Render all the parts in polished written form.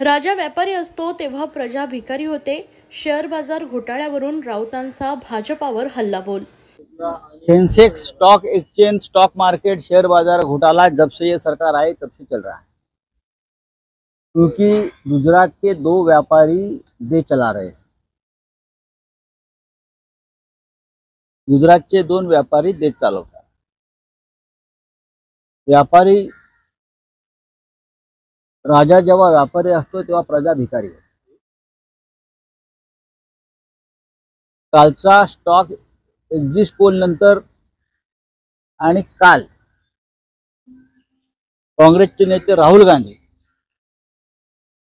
राजा व्यापारी असतो तेव्हा प्रजा भिकारी होते. शेअर बाजार घोटाळ्यावरून राऊतांचा भाजपावर हल्लाबोल. Sensex stock exchange stock market share बाजार घोटाला जब से ये सरकार आई तब से चल रहा है, क्योंकि गुजरात के 2 व्यापारी देश चला रहे हैं। गुजरातचे 2 व्यापारी देश चालवतात। व्यापारी राजा जेव्हा व्यापारी असतो तेव्हा प्रजा भिकारी होते। कालचा स्टॉक एक्झिट पोल नंतर आणि काल काँग्रेसचे नेते राहुल गांधी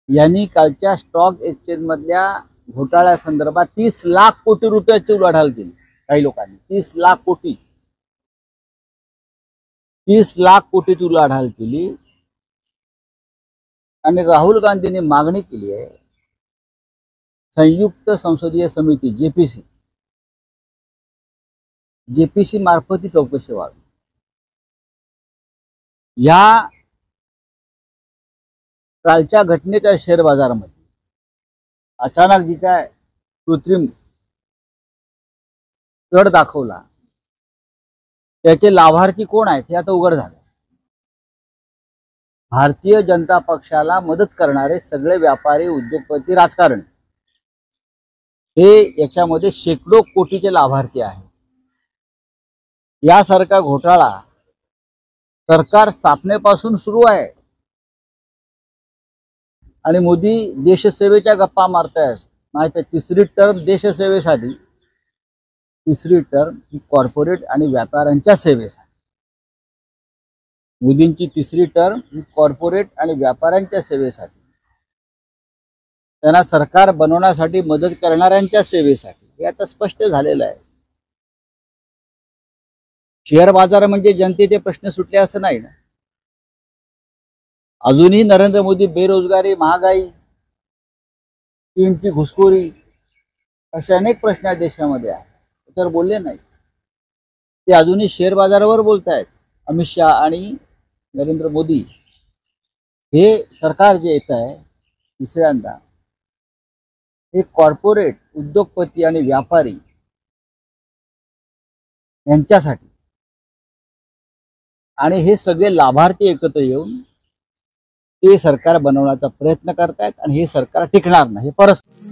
यांनी कालच्या स्टॉक एक्सचेंज मधल्या घोटाळ्या संदर्भात 30 लाख कोटी रुपयाची उलाढाल केली। काही लोकांनी 30 लाख कोटीची उलाढाल केली आणि राहुल गांधींनी मागणी केली आहे संयुक्त संसदीय समिती जेपीसी मार्फत चौकशी व्हावी। या कालच्या घटनेच्या शेअर बाजारामध्ये अचानक जी काय कृत्रिम चढ दाखवला त्याचे लाभार्थी कोण आहेत हे आता उघड झाले। भारतीय जनता पक्षाला मदत करणारे सगळे व्यापारी, उद्योगपती, राजकारण हे याच्यामध्ये शेकडो कोटीचे लाभार्थी आहेत। यासारखा घोटाळा सरकार स्थापनेपासून सुरू आहे आणि मोदी देशसेवेच्या गप्पा मारतायत। माहिती आहे, तिसरी टर्म देशसेवेसाठी, तिसरी टर्म ही कॉर्पोरेट आणि व्यापाऱ्यांच्या सेवेसाठी। मोदींची तिसरी टर्म ही कॉर्पोरेट आणि व्यापाऱ्यांच्या सेवेसाठी, त्यांना सरकार बनवण्यासाठी मदत करणाऱ्यांच्या सेवेसाठी। हे आता स्पष्ट झालेलं आहे। शेअर बाजार म्हणजे जनतेचे प्रश्न सुटले असं नाही ना। अजूनही नरेंद्र मोदी बेरोजगारी, महागाई, चीनची घुसखोरी असे अनेक प्रश्न या देशामध्ये आहेत, तर बोलले नाही। ते अजूनही शेअर बाजारावर बोलतायत। अमित शहा आणि नरेंद्र मोदी हे सरकार जे येत आहे तिसऱ्यांदा, हे कॉर्पोरेट, उद्योगपती आणि व्यापारी यांच्यासाठी, आणि हे सगळे लाभार्थी एकत्र येऊन ते सरकार बनवण्याचा प्रयत्न करतायत आणि हे सरकार टिकणार नाही, हे परस्पर